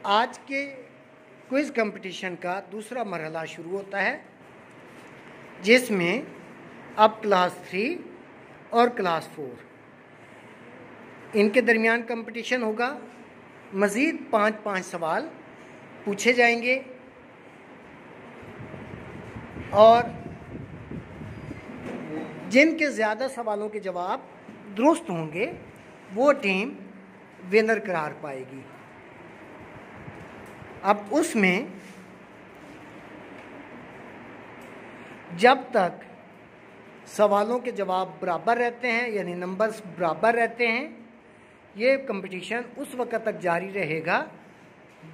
आज के quiz competition का दूसरा मरहला शुरू होता है, जिसमें अब क्लास 3 और क्लास 4 इनके दरमियान कंपटीशन होगा। मज़ीद 5-5 सवाल पूछे जाएंगे और जिनके ज़्यादा सवालों के जवाब दुरुस्त होंगे वो टीम विनर करार पाएगी। अब उसमें जब तक सवालों के जवाब बराबर रहते हैं, यानी नंबर्स बराबर रहते हैं, ये कंपटीशन उस वक्त तक जारी रहेगा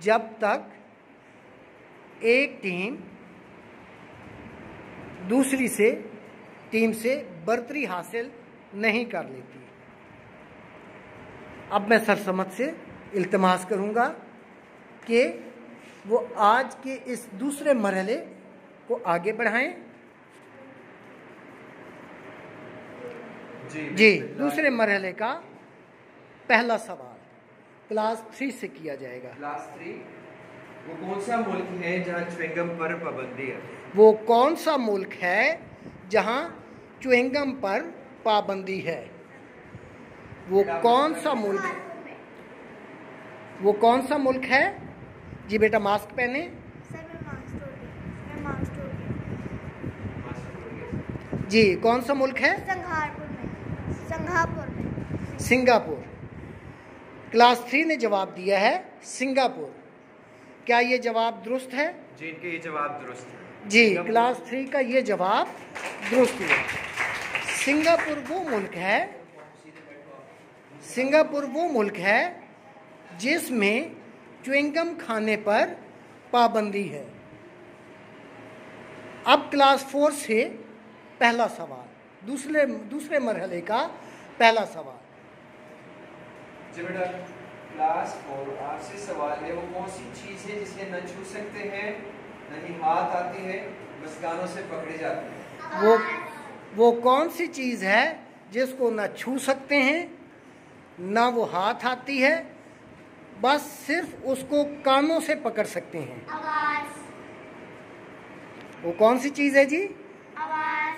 जब तक एक टीम दूसरी टीम से बरतरी हासिल नहीं कर लेती। अब मैं सरसमत से इल्तमास करूंगा कि वो आज के इस दूसरे मरहले को आगे बढ़ाएं। जी, दूसरे मरहले का पहला सवाल क्लास 3 से किया जाएगा। क्लास 3, वो कौन सा मुल्क है जहां च्युइंगम पर पाबंदी है? वो कौन सा मुल्क है जहां च्युइंगम पर पाबंदी है? वो कौन सा मुल्क है? वो कौन सा मुल्क है? जी बेटा मास्क पहने। सर मैं मास्क हो गया। जी, कौन सा मुल्क है? सिंगापुर में। सिंगापुर। क्लास 3 ने जवाब दिया है सिंगापुर। क्या ये जवाब दुरुस्त है? जी, इनके ये जवाब दुरुस्त है। जी, क्लास 3 का ये जवाब दुरुस्त है। सिंगापुर वो मुल्क है जिसमें च्युइंगम खाने पर पाबंदी है। अब क्लास 4 से पहला सवाल, दूसरे मरहले का पहला सवाल। जी बेटा, क्लास 4 आपसे सवाल है, वो कौन सी चीज़ है जिसे न छू सकते हैं, न ही हाथ आती है, बस कानों से पकड़ी जाती है? वो कौन सी चीज़ है जिसको न छू सकते हैं, ना वो हाथ आती है, बस सिर्फ उसको कानों से पकड़ सकते हैं? आवाज। वो कौन सी चीज़ है जी? आवाज।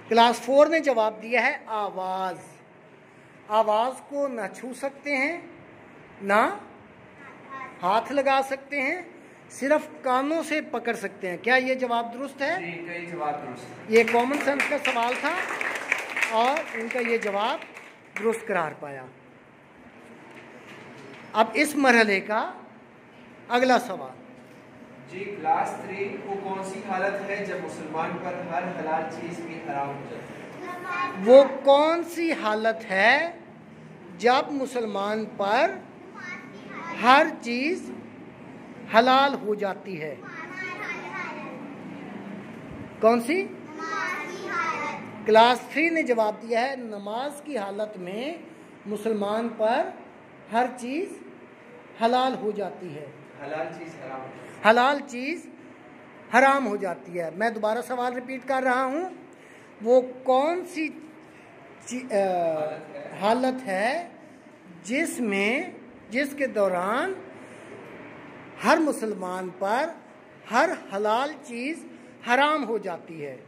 क्लास 4 ने जवाब दिया है आवाज़। आवाज़ को ना छू सकते हैं, ना हाथ लगा सकते हैं, सिर्फ कानों से पकड़ सकते हैं। क्या ये जवाब दुरुस्त है? जी, इनका ये जवाब दुरुस्त है। ये कॉमन सेंस का सवाल था और इनका ये जवाब दुरुस्त करार पाया। अब इस मरहले का अगला सवाल। जी, क्लास 3, वो कौन सी हालत है जब मुसलमान पर हर हलाल चीज़ भी हराम हो जाती है? वो कौन सी हालत है जब मुसलमान पर हर चीज़ हलाल हो जाती है? कौन सी? क्लास 3 ने जवाब दिया है नमाज की हालत में मुसलमान पर हर चीज़ हलाल हो जाती है। हलाल चीज़ हराम हो जाती है। मैं दोबारा सवाल रिपीट कर रहा हूँ। वो कौन सी हालत है जिसके दौरान हर मुसलमान पर हर हलाल चीज़ हराम हो जाती है?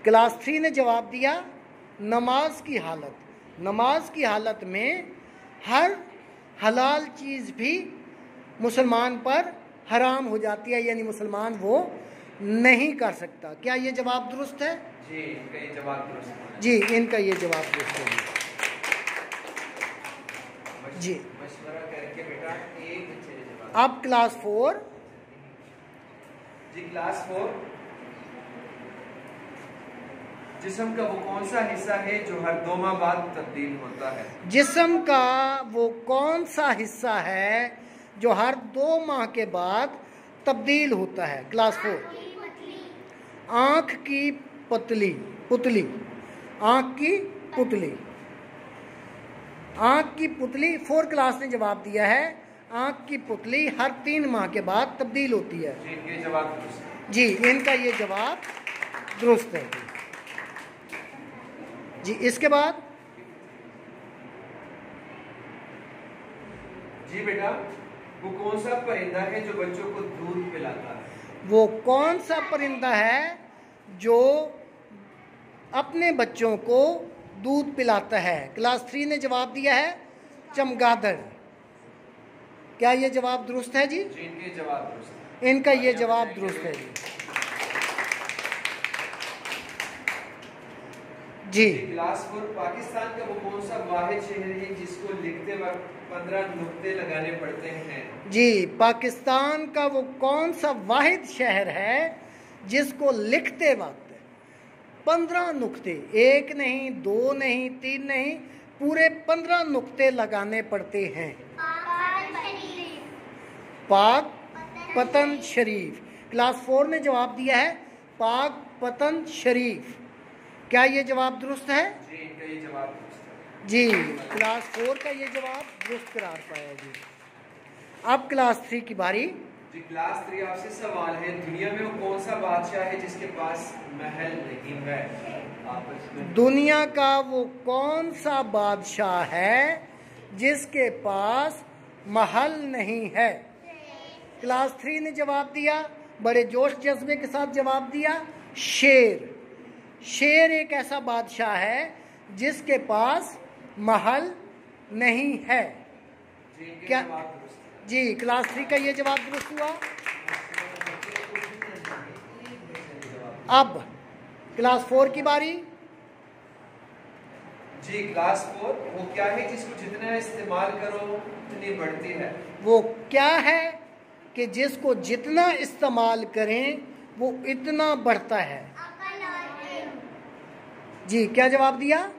क्लास 3 ने जवाब दिया नमाज की हालत। नमाज की हालत में हर हलाल चीज़ भी मुसलमान पर हराम हो जाती है, यानी मुसलमान वो नहीं कर सकता। क्या ये जवाब दुरुस्त है? जी, इनका ये जवाब दुरुस्त है। जी, इनका ये जवाब दुरुस्त है। जी, मशवरा करके बेटा एक अच्छे जवाब। अब क्लास 4। जी, क्लास 4, जिस्म का वो कौन सा हिस्सा है जो हर 2 माह बाद तब्दील होता है? जिस्म का वो कौन सा हिस्सा है जो हर 2 माह के बाद तब्दील होता है? क्लास 4। आँख की पुतली। आँख की पुतली 4 क्लास ने जवाब दिया है आँख की पुतली हर 3 माह के बाद तब्दील होती है। जी, ये जवाब दुरुस्त है। जी, इनका ये जवाब दुरुस्त है। जी, इसके बाद जी बेटा, वो कौन सा परिंदा है जो बच्चों को दूध पिलाता है? वो कौन सा परिंदा है जो अपने बच्चों को दूध पिलाता है? क्लास 3 ने जवाब दिया है चमगादड़। क्या ये जवाब दुरुस्त है जी? जी, इनके जवाब दुरुस्त है। इनका ये जवाब दुरुस्त है जी। जी क्लास 4 पाकिस्तान का वो कौन सा वाहिद शहर है जिसको लिखते वक्त 15 नुक्ते लगाने पड़ते हैं? जी, पाकिस्तान का वो कौन सा वाहिद शहर है जिसको लिखते वक्त 15 नुक्ते, एक नहीं, दो नहीं, तीन नहीं, पूरे 15 नुक्ते लगाने पड़ते हैं? पाक पतन शरीफ। क्लास 4 ने जवाब दिया है पाक पतन शरीफ। क्या ये जवाब दुरुस्त है? जी, इनका ये जवाब दुरुस्त है। जी, क्लास 4 का ये जवाब दुरुस्त करार पाया जी। अब क्लास 3 की बारी। जी, क्लास 3 आपसे सवाल है, दुनिया में वो कौन सा बादशाह है जिसके पास महल नहीं है? आपस में दुनिया का वो कौन सा बादशाह है जिसके पास महल नहीं है? क्लास 3 ने जवाब दिया, बड़े जोश जज्बे के साथ जवाब दिया, शेर। शेर एक ऐसा बादशाह है जिसके पास महल नहीं है। जी, इनके क्या? जवाब दुरुस्त है। जी, क्लास 3 का ये जवाब दुरुस्त हुआ। अब क्लास 4 की बारी। जी, क्लास 4 वो क्या है जिसको जितना इस्तेमाल करो उतनी बढ़ती है? वो क्या है कि जिसको जितना इस्तेमाल करें वो इतना बढ़ता है? जी, क्या जवाब दिया?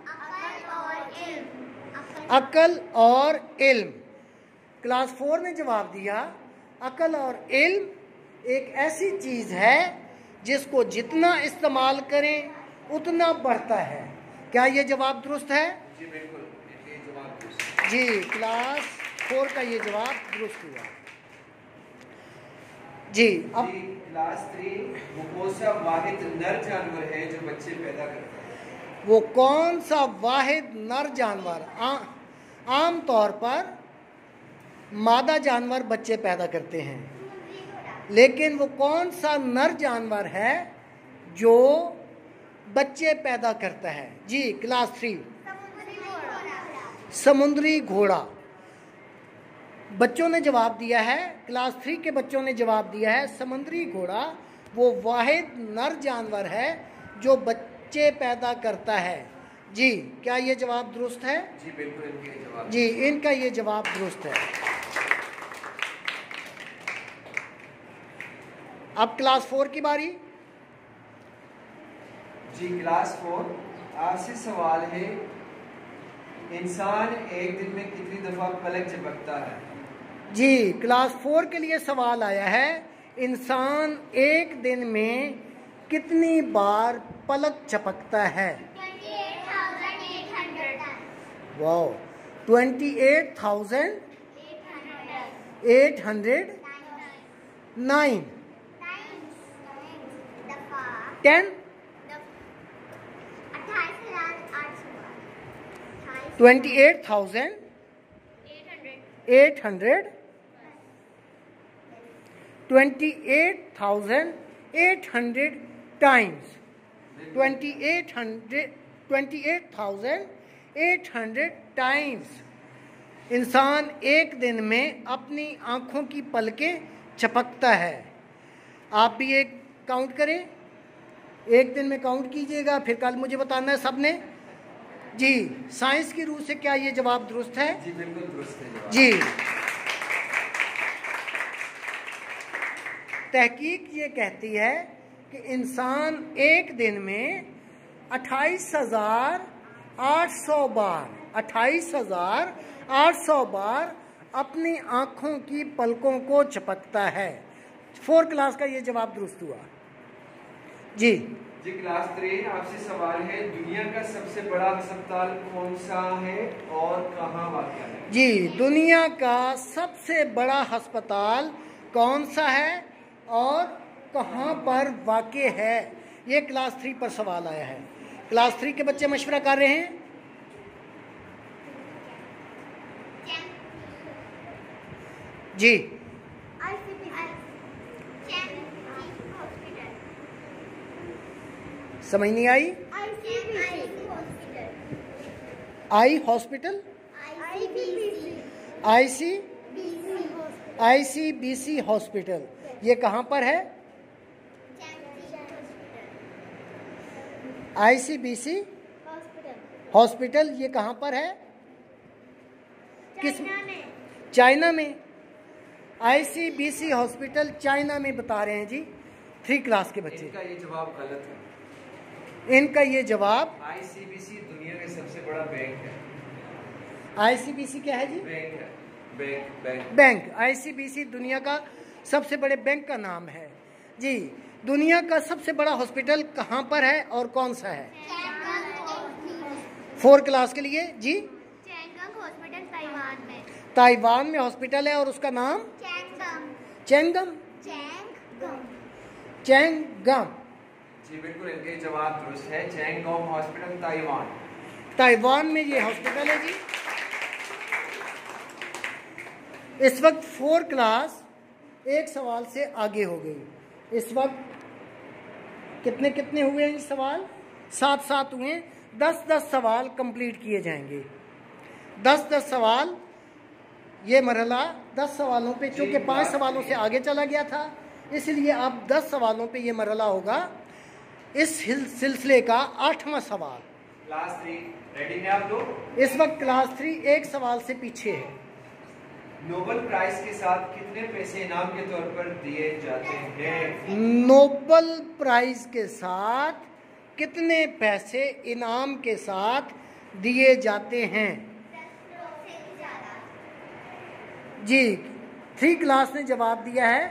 अकल और इल्म। क्लास 4 ने जवाब दिया अकल और इल्म एक ऐसी चीज़ है जिसको जितना इस्तेमाल करें उतना बढ़ता है। क्या ये जवाब दुरुस्त है? जी, बिल्कुल, इनके जवाब दुरुस्त है। जी, क्लास 4 का ये जवाब दुरुस्त हुआ। जी, अब जी, क्लास 3 वो कौन सा वाहिद नर जानवर है जो बच्चे पैदा करता है? वो कौन सा वाहिद नर जानवर, आम तौर पर मादा जानवर बच्चे पैदा करते हैं, लेकिन वो कौन सा नर जानवर है जो बच्चे पैदा करता है? जी, क्लास 3 समुद्री घोड़ा। बच्चों ने जवाब दिया है, क्लास 3 के बच्चों ने जवाब दिया है समुद्री घोड़ा वो वाहिद नर जानवर है जो बच्चे पैदा करता है। जी, क्या ये जवाब दुरुस्त है? जी, बिल्कुल, इनके जवाब। जी, इनका ये जवाब दुरुस्त है। अब क्लास 4 की बारी। जी, क्लास 4 आपसे सवाल है, इंसान एक दिन में कितनी दफा पलक झपकता है? जी, क्लास 4 के लिए सवाल आया है, इंसान एक दिन में कितनी बार पलक झपकता है? 28,800 वाओ, 28,809 10 28,800 28,800 times 28,800 times इंसान एक दिन में अपनी आंखों की पलकें झपकता है। आप भी एक काउंट करें, एक दिन में काउंट कीजिएगा, फिर कल मुझे बताना है सबने। जी, साइंस की रूह से क्या ये जवाब दुरुस्त है? जी, बिल्कुल दुरुस्त है जवाब। जी, तहकीक ये कहती है कि इंसान एक दिन में 28,800 बार अपनी आंखों की पलकों को झपकता है। 4 क्लास का ये जवाब दुरुस्त हुआ। जी, जी, क्लास 3 आपसे सवाल है, दुनिया का सबसे बड़ा अस्पताल कौन सा है और कहाँ वाक़या है? जी, दुनिया का सबसे बड़ा अस्पताल कौन सा है और कहाँ पर वाक़े है? ये क्लास 3 पर सवाल आया है। क्लास 3 के बच्चे मशवरा कर रहे हैं। जी समझ नहीं आई। आई हॉस्पिटल, ICBC हॉस्पिटल, ये कहाँ पर है? ICBC हॉस्पिटल ये कहाँ पर है? किस? चाइना में। ICBC हॉस्पिटल चाइना में बता रहे हैं जी 3 क्लास के बच्चे। इनका ये जवाब गलत है। इनका ये जवाब ICBC दुनिया का सबसे बड़ा बैंक है। ICBC क्या है जी? बैंक है, बैंक। बैंक। ICBC दुनिया का सबसे बड़े बैंक का नाम है जी। दुनिया का सबसे बड़ा हॉस्पिटल कहाँ पर है और कौन सा है? 4 क्लास के लिए जी। हॉस्पिटल ताइवान में। ताइवान में हॉस्पिटल है और उसका नाम चैंगम। जी बिल्कुल, इनके जवाब दुरुस्त है। चैंगगोंग हॉस्पिटल ताइवान। ताइवान में ये हॉस्पिटल है जी। इस वक्त 4 क्लास 1 सवाल से आगे हो गई। इस वक्त कितने हुए हैं सवाल? 7 हुए। 10 सवाल कंप्लीट किए जाएंगे। 10 सवाल। ये मरहला 10 सवालों पे, चूंकि 5 सवालों से आगे चला गया था, इसलिए अब 10 सवालों पे ये मरहला होगा। इस सिलसिले का 8वां सवाल। क्लास 3 रेडी हैं आप लोग? इस वक्त क्लास 3 1 सवाल से पीछे है। नोबेल प्राइज के साथ कितने पैसे इनाम के तौर पर दिए जाते हैं? नोबेल प्राइज के साथ कितने पैसे इनाम के साथ दिए जाते हैं? जी 3 क्लास ने जवाब दिया है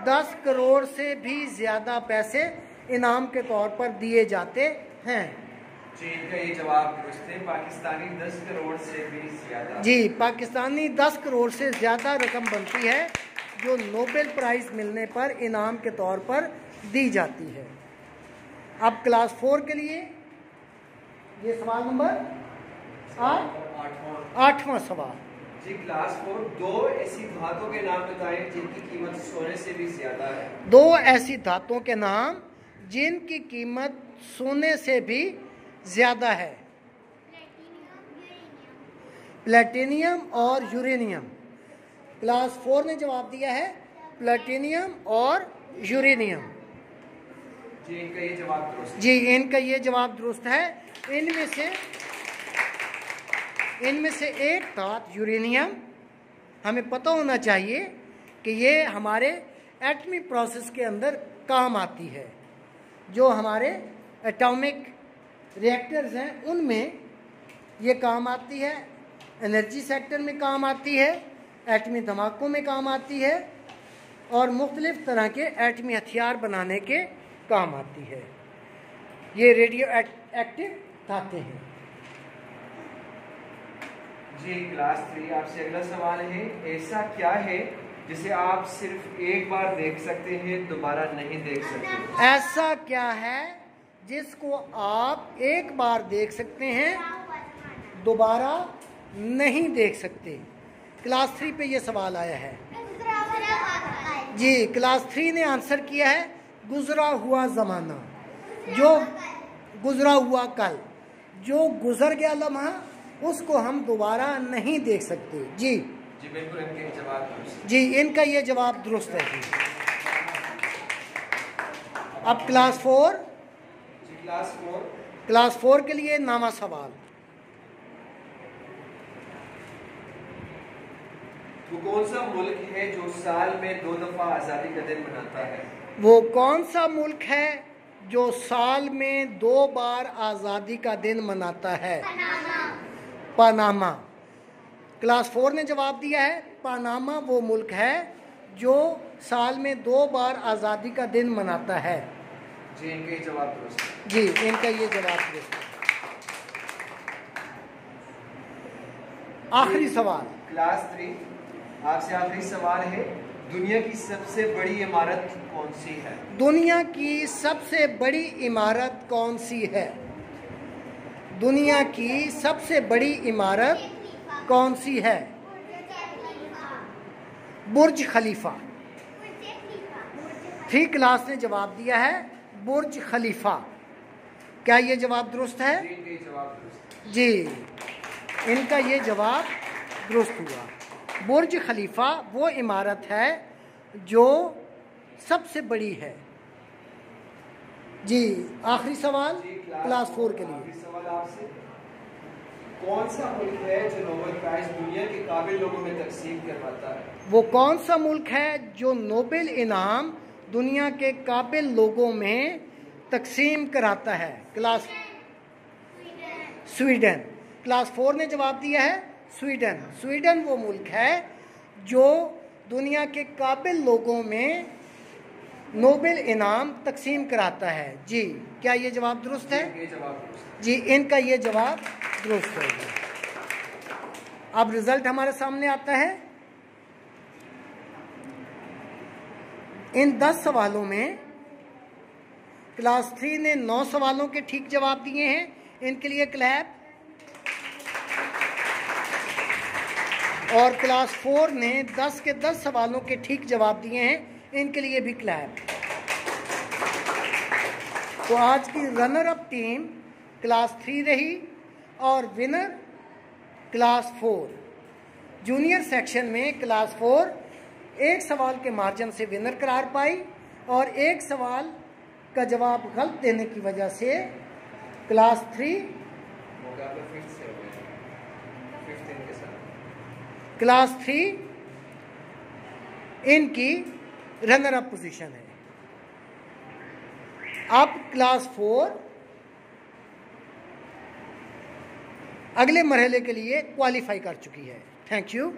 10 करोड़ से भी ज्यादा पैसे इनाम के तौर पर दिए जाते हैं। चीन का ये जवाब दुरुस्त है। पाकिस्तानी 10 करोड़ से भी ज्यादा। जी पाकिस्तानी 10 करोड़ से ज्यादा रकम बनती है जो नोबेल प्राइज मिलने पर इनाम के तौर पर दी जाती है। अब क्लास 4 के लिए ये सवाल नंबर 8वां सवाल। जी क्लास 4 2 ऐसी धातुओं के नाम बताएं जिनकी कीमत सोने से भी ज्यादा है। 2 ऐसी धातुओं के नाम जिनकी कीमत सोने से भी ज्यादा है। प्लेटिनियम और यूरेनियम। क्लास 4 ने जवाब दिया है प्लेटिनियम और यूरेनियम। जी इनका ये जवाब दुरुस्त है। जी इनका ये जवाब दुरुस्त है। इनमें से एक धातु यूरेनियम, हमें पता होना चाहिए कि ये हमारे एटमी प्रोसेस के अंदर काम आती है। जो हमारे एटॉमिक रिएक्टर्स हैं उनमें ये काम आती है, एनर्जी सेक्टर में काम आती है, एटमी धमाकों में काम आती है और मुख्तलिफ तरह के एटमी हथियार बनाने के काम आती है। ये रेडियो एक्टिव धातें हैं। जी क्लास 3 आपसे अगला सवाल है। ऐसा क्या है जिसे आप सिर्फ एक बार देख सकते हैं, दोबारा नहीं देख सकते? ऐसा क्या है जिसको आप एक बार देख सकते हैं, दोबारा नहीं देख सकते? क्लास 3 पे ये सवाल आया है जी। क्लास 3 ने आंसर किया है गुजरा हुआ ज़माना, जो गुजरा हुआ कल, जो गुजर गया लम्हा उसको हम दोबारा नहीं देख सकते। जी जी बिल्कुल, इनके जवाब दुरुस्त। जी इनका ये जवाब दुरुस्त है जी। अब क्लास 4 जी क्लास 4 के लिए नामा सवाल। वो कौन सा मुल्क है जो साल में 2 दफा आज़ादी का दिन मनाता है? वो कौन सा मुल्क है जो साल में 2 बार आज़ादी का दिन मनाता है? पनामा। क्लास 4 ने जवाब दिया है पनामा वो मुल्क है जो साल में 2 बार आज़ादी का दिन मनाता है। जी इनका ये जवाब दुरुस्त है। जी इनका ये जवाब दुरुस्त है। आखिरी सवाल। क्लास 3 आपसे आखिरी सवाल है। दुनिया की सबसे बड़ी इमारत कौन सी है? दुनिया की सबसे बड़ी इमारत कौन सी है? दुनिया की सबसे बड़ी इमारत कौन सी है? बुर्ज खलीफा। 3 क्लास ने जवाब दिया है बुर्ज खलीफा। क्या ये जवाब दुरुस्त है? जी, इनका ये जवाब दुरुस्त हुआ। बुर्ज खलीफा वो इमारत है जो सबसे बड़ी है। जी, आखिरी सवाल क्लास 4 के लिए। सवाल आपसे, कौन सा मुल्क है जो नोबेल प्राइज दुनिया के काबिल लोगों में तकसीम करवाता है? वो कौन सा मुल्क है जो नोबेल इनाम दुनिया के काबिल लोगों में तकसीम कराता है? Class Sweden. क्लास 4 ने जवाब दिया है स्वीडन। स्वीडन वो मुल्क है जो दुनिया के काबिल लोगों में नोबेल इनाम तकसीम कराता है। जी, क्या ये जवाब दुरुस्त है? ये जवाब दुरुस्त। जी, इनका ये जवाब दुरुस्त है। अब रिजल्ट हमारे सामने आता है। इन 10 सवालों में क्लास 3 ने 9 सवालों के ठीक जवाब दिए हैं, इनके लिए क्लैप। और क्लास 4 ने 10 के 10 सवालों के ठीक जवाब दिए हैं, इनके लिए भी क्लैप। तो आज की रनर अप टीम क्लास 3 रही और विनर क्लास 4। जूनियर सेक्शन में क्लास 4 एक सवाल के मार्जिन से विनर करार पाई और एक सवाल का जवाब गलत देने की वजह से क्लास 3 क्लास 3 इनकी रनर अप पोजीशन है। अब क्लास 4 अगले मरहले के लिए क्वालिफाई कर चुकी है। Thank you.